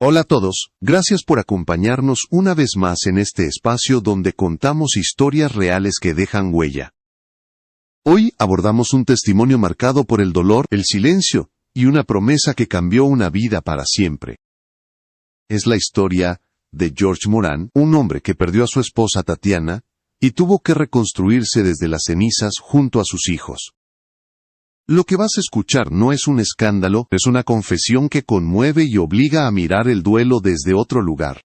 Hola a todos, gracias por acompañarnos una vez más en este espacio donde contamos historias reales que dejan huella. Hoy abordamos un testimonio marcado por el dolor, el silencio y una promesa que cambió una vida para siempre. Es la historia de George Moran, un hombre que perdió a su esposa Tatiana y tuvo que reconstruirse desde las cenizas junto a sus hijos. Lo que vas a escuchar no es un escándalo, es una confesión que conmueve y obliga a mirar el duelo desde otro lugar.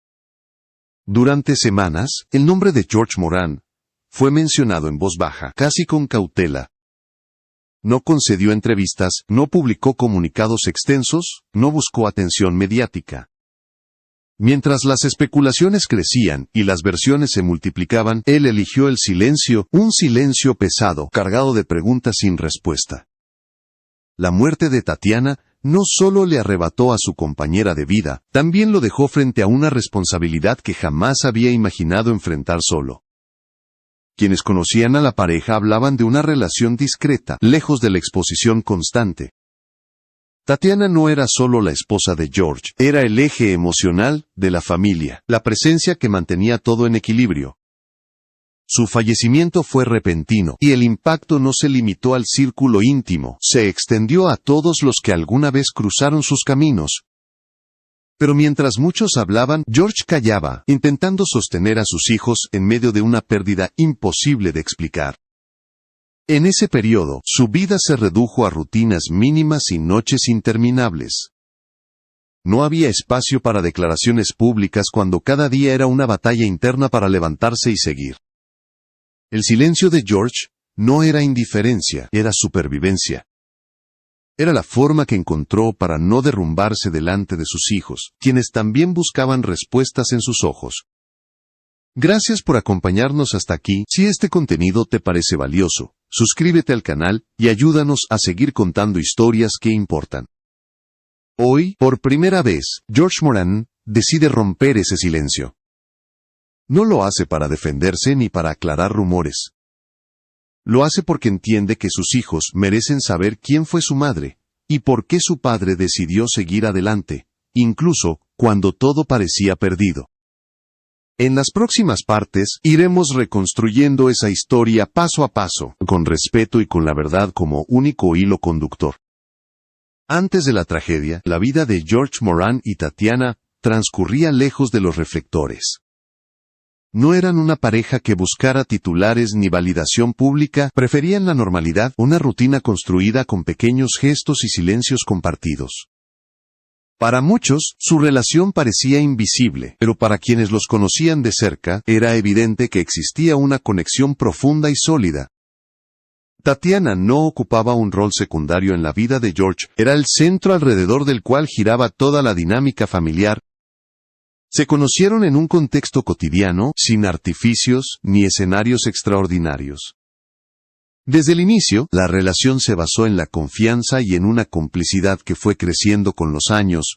Durante semanas, el nombre de George Moran fue mencionado en voz baja, casi con cautela. No concedió entrevistas, no publicó comunicados extensos, no buscó atención mediática. Mientras las especulaciones crecían y las versiones se multiplicaban, él eligió el silencio, un silencio pesado, cargado de preguntas sin respuesta. La muerte de Tatiana no solo le arrebató a su compañera de vida, también lo dejó frente a una responsabilidad que jamás había imaginado enfrentar solo. Quienes conocían a la pareja hablaban de una relación discreta, lejos de la exposición constante. Tatiana no era solo la esposa de George, era el eje emocional de la familia, la presencia que mantenía todo en equilibrio. Su fallecimiento fue repentino, y el impacto no se limitó al círculo íntimo, se extendió a todos los que alguna vez cruzaron sus caminos. Pero mientras muchos hablaban, George callaba, intentando sostener a sus hijos en medio de una pérdida imposible de explicar. En ese periodo, su vida se redujo a rutinas mínimas y noches interminables. No había espacio para declaraciones públicas cuando cada día era una batalla interna para levantarse y seguir. El silencio de George no era indiferencia, era supervivencia. Era la forma que encontró para no derrumbarse delante de sus hijos, quienes también buscaban respuestas en sus ojos. Gracias por acompañarnos hasta aquí. Si este contenido te parece valioso, suscríbete al canal y ayúdanos a seguir contando historias que importan. Hoy, por primera vez, George Moran decide romper ese silencio. No lo hace para defenderse ni para aclarar rumores. Lo hace porque entiende que sus hijos merecen saber quién fue su madre, y por qué su padre decidió seguir adelante, incluso cuando todo parecía perdido. En las próximas partes, iremos reconstruyendo esa historia paso a paso, con respeto y con la verdad como único hilo conductor. Antes de la tragedia, la vida de George Moran y Tatiana transcurría lejos de los reflectores. No eran una pareja que buscara titulares ni validación pública, preferían la normalidad, una rutina construida con pequeños gestos y silencios compartidos. Para muchos, su relación parecía invisible, pero para quienes los conocían de cerca, era evidente que existía una conexión profunda y sólida. Tatiana no ocupaba un rol secundario en la vida de George, era el centro alrededor del cual giraba toda la dinámica familiar. Se conocieron en un contexto cotidiano, sin artificios ni escenarios extraordinarios. Desde el inicio, la relación se basó en la confianza y en una complicidad que fue creciendo con los años.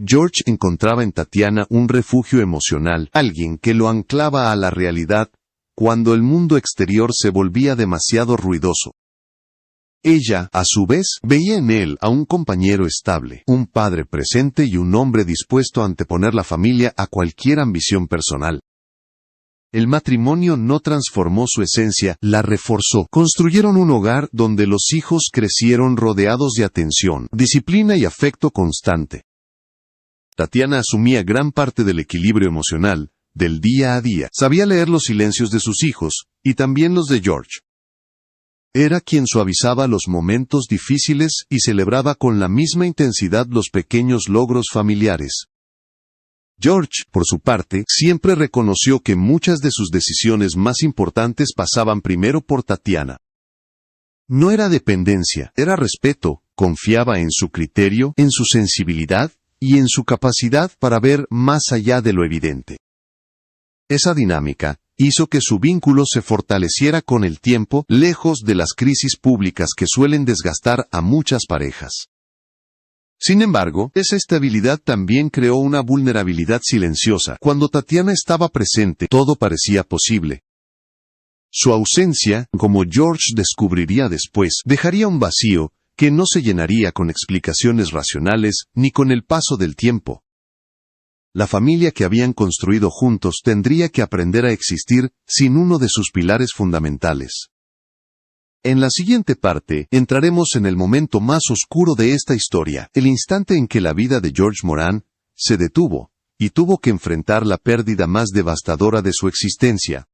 George encontraba en Tatiana un refugio emocional, alguien que lo anclaba a la realidad, cuando el mundo exterior se volvía demasiado ruidoso. Ella, a su vez, veía en él a un compañero estable, un padre presente y un hombre dispuesto a anteponer la familia a cualquier ambición personal. El matrimonio no transformó su esencia, la reforzó. Construyeron un hogar donde los hijos crecieron rodeados de atención, disciplina y afecto constante. Tatiana asumía gran parte del equilibrio emocional, del día a día. Sabía leer los silencios de sus hijos, y también los de George. Era quien suavizaba los momentos difíciles y celebraba con la misma intensidad los pequeños logros familiares. George, por su parte, siempre reconoció que muchas de sus decisiones más importantes pasaban primero por Tatiana. No era dependencia, era respeto, confiaba en su criterio, en su sensibilidad y en su capacidad para ver más allá de lo evidente. Esa dinámica hizo que su vínculo se fortaleciera con el tiempo, lejos de las crisis públicas que suelen desgastar a muchas parejas. Sin embargo, esa estabilidad también creó una vulnerabilidad silenciosa. Cuando Tatiana estaba presente, todo parecía posible. Su ausencia, como George descubriría después, dejaría un vacío que no se llenaría con explicaciones racionales ni con el paso del tiempo. La familia que habían construido juntos tendría que aprender a existir sin uno de sus pilares fundamentales. En la siguiente parte, entraremos en el momento más oscuro de esta historia, el instante en que la vida de George Moran se detuvo, y tuvo que enfrentar la pérdida más devastadora de su existencia.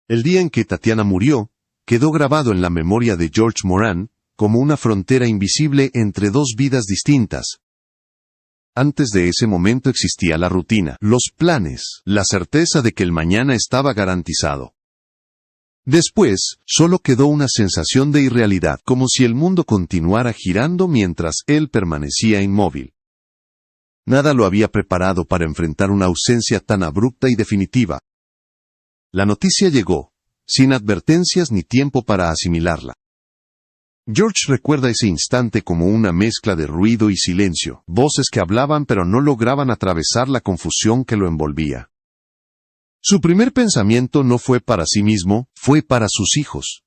El día en que Tatiana murió, quedó grabado en la memoria de George Moran como una frontera invisible entre dos vidas distintas. Antes de ese momento existía la rutina, los planes, la certeza de que el mañana estaba garantizado. Después, solo quedó una sensación de irrealidad, como si el mundo continuara girando mientras él permanecía inmóvil. Nada lo había preparado para enfrentar una ausencia tan abrupta y definitiva. La noticia llegó, sin advertencias ni tiempo para asimilarla. George recuerda ese instante como una mezcla de ruido y silencio, voces que hablaban pero no lograban atravesar la confusión que lo envolvía. Su primer pensamiento no fue para sí mismo, fue para sus hijos.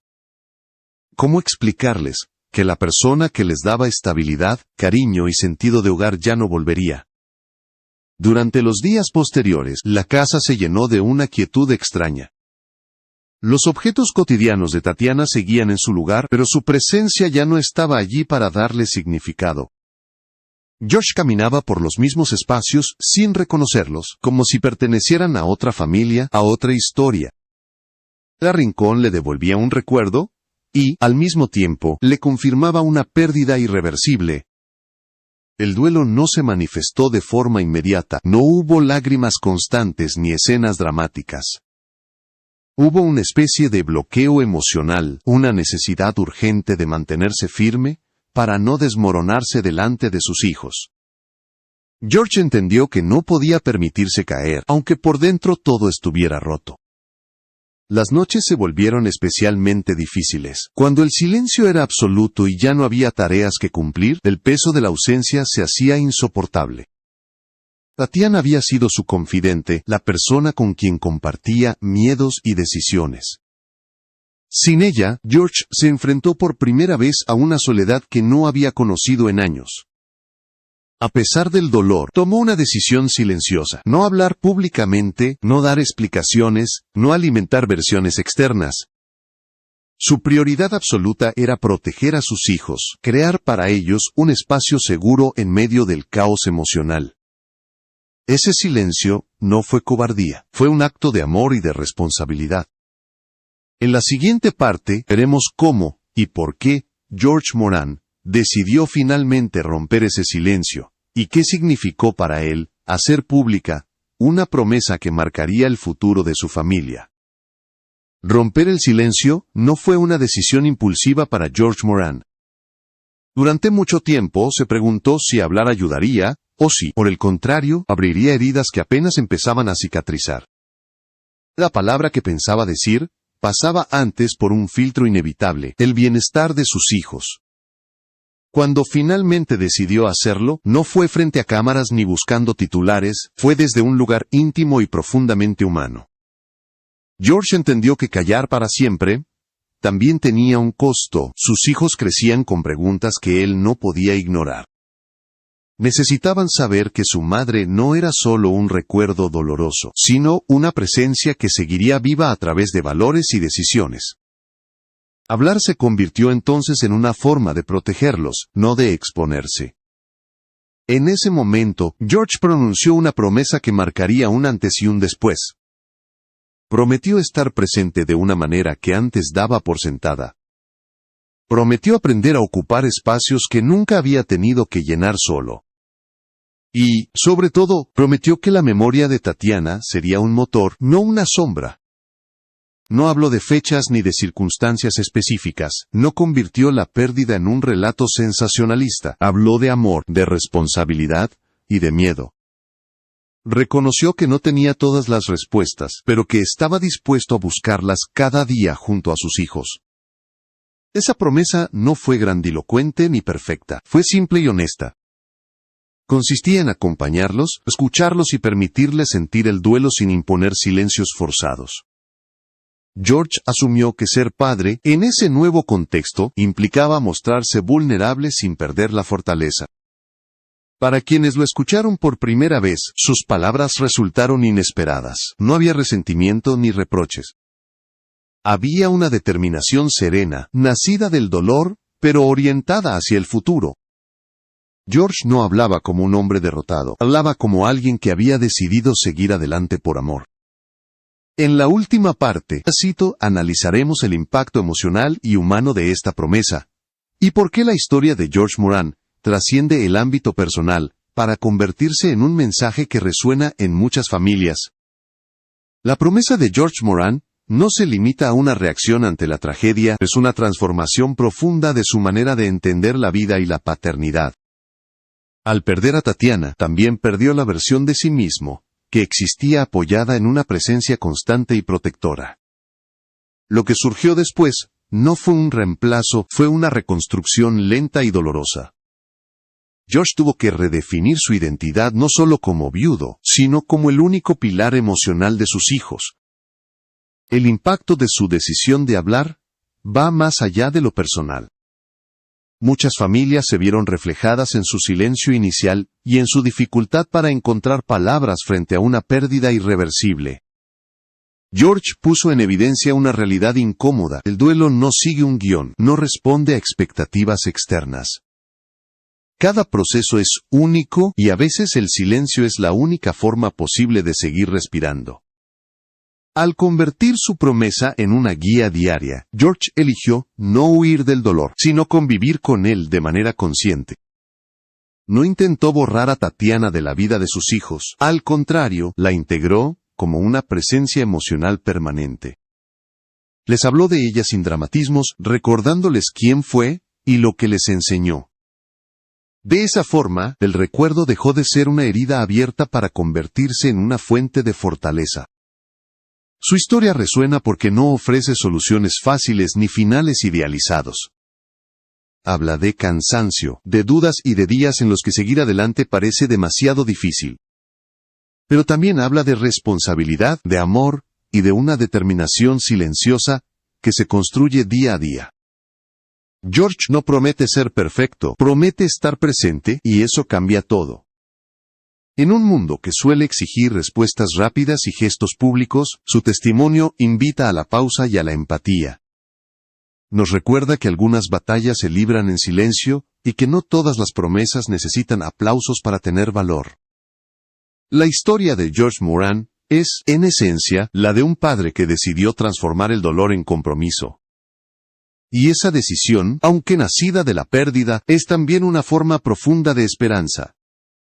¿Cómo explicarles que la persona que les daba estabilidad, cariño y sentido de hogar ya no volvería? Durante los días posteriores, la casa se llenó de una quietud extraña. Los objetos cotidianos de Tatiana seguían en su lugar, pero su presencia ya no estaba allí para darle significado. George caminaba por los mismos espacios sin reconocerlos, como si pertenecieran a otra familia, a otra historia. Cada rincón le devolvía un recuerdo, y, al mismo tiempo, le confirmaba una pérdida irreversible. El duelo no se manifestó de forma inmediata, no hubo lágrimas constantes ni escenas dramáticas. Hubo una especie de bloqueo emocional, una necesidad urgente de mantenerse firme, para no desmoronarse delante de sus hijos. George entendió que no podía permitirse caer, aunque por dentro todo estuviera roto. Las noches se volvieron especialmente difíciles. Cuando el silencio era absoluto y ya no había tareas que cumplir, el peso de la ausencia se hacía insoportable. Tatiana había sido su confidente, la persona con quien compartía miedos y decisiones. Sin ella, George se enfrentó por primera vez a una soledad que no había conocido en años. A pesar del dolor, tomó una decisión silenciosa: no hablar públicamente, no dar explicaciones, no alimentar versiones externas. Su prioridad absoluta era proteger a sus hijos, crear para ellos un espacio seguro en medio del caos emocional. Ese silencio no fue cobardía, fue un acto de amor y de responsabilidad. En la siguiente parte, veremos cómo, y por qué, George Moran decidió finalmente romper ese silencio, y qué significó para él hacer pública una promesa que marcaría el futuro de su familia. Romper el silencio no fue una decisión impulsiva para George Moran. Durante mucho tiempo se preguntó si hablar ayudaría, o si, por el contrario, abriría heridas que apenas empezaban a cicatrizar. La palabra que pensaba decir pasaba antes por un filtro inevitable: el bienestar de sus hijos. Cuando finalmente decidió hacerlo, no fue frente a cámaras ni buscando titulares, fue desde un lugar íntimo y profundamente humano. George entendió que callar para siempre también tenía un costo. Sus hijos crecían con preguntas que él no podía ignorar. Necesitaban saber que su madre no era solo un recuerdo doloroso, sino una presencia que seguiría viva a través de valores y decisiones. Hablar se convirtió entonces en una forma de protegerlos, no de exponerse. En ese momento, George pronunció una promesa que marcaría un antes y un después. Prometió estar presente de una manera que antes daba por sentada. Prometió aprender a ocupar espacios que nunca había tenido que llenar solo. Y, sobre todo, prometió que la memoria de Tatiana sería un motor, no una sombra. No habló de fechas ni de circunstancias específicas, no convirtió la pérdida en un relato sensacionalista, habló de amor, de responsabilidad y de miedo. Reconoció que no tenía todas las respuestas, pero que estaba dispuesto a buscarlas cada día junto a sus hijos. Esa promesa no fue grandilocuente ni perfecta, fue simple y honesta. Consistía en acompañarlos, escucharlos y permitirles sentir el duelo sin imponer silencios forzados. George asumió que ser padre, en ese nuevo contexto, implicaba mostrarse vulnerable sin perder la fortaleza. Para quienes lo escucharon por primera vez, sus palabras resultaron inesperadas. No había resentimiento ni reproches. Había una determinación serena, nacida del dolor, pero orientada hacia el futuro. George no hablaba como un hombre derrotado, hablaba como alguien que había decidido seguir adelante por amor. En la última parte, cito, analizaremos el impacto emocional y humano de esta promesa, y por qué la historia de George Moran trasciende el ámbito personal, para convertirse en un mensaje que resuena en muchas familias. La promesa de George Moran no se limita a una reacción ante la tragedia, es una transformación profunda de su manera de entender la vida y la paternidad. Al perder a Tatiana, también perdió la versión de sí mismo, que existía apoyada en una presencia constante y protectora. Lo que surgió después, no fue un reemplazo, fue una reconstrucción lenta y dolorosa. George tuvo que redefinir su identidad no solo como viudo, sino como el único pilar emocional de sus hijos. El impacto de su decisión de hablar va más allá de lo personal. Muchas familias se vieron reflejadas en su silencio inicial y en su dificultad para encontrar palabras frente a una pérdida irreversible. George puso en evidencia una realidad incómoda: el duelo no sigue un guión, no responde a expectativas externas. Cada proceso es único y a veces el silencio es la única forma posible de seguir respirando. Al convertir su promesa en una guía diaria, George eligió no huir del dolor, sino convivir con él de manera consciente. No intentó borrar a Tatiana de la vida de sus hijos, al contrario, la integró como una presencia emocional permanente. Les habló de ella sin dramatismos, recordándoles quién fue y lo que les enseñó. De esa forma, el recuerdo dejó de ser una herida abierta para convertirse en una fuente de fortaleza. Su historia resuena porque no ofrece soluciones fáciles ni finales idealizados. Habla de cansancio, de dudas y de días en los que seguir adelante parece demasiado difícil. Pero también habla de responsabilidad, de amor y de una determinación silenciosa que se construye día a día. George no promete ser perfecto, promete estar presente, y eso cambia todo. En un mundo que suele exigir respuestas rápidas y gestos públicos, su testimonio invita a la pausa y a la empatía. Nos recuerda que algunas batallas se libran en silencio, y que no todas las promesas necesitan aplausos para tener valor. La historia de George Moran es, en esencia, la de un padre que decidió transformar el dolor en compromiso. Y esa decisión, aunque nacida de la pérdida, es también una forma profunda de esperanza.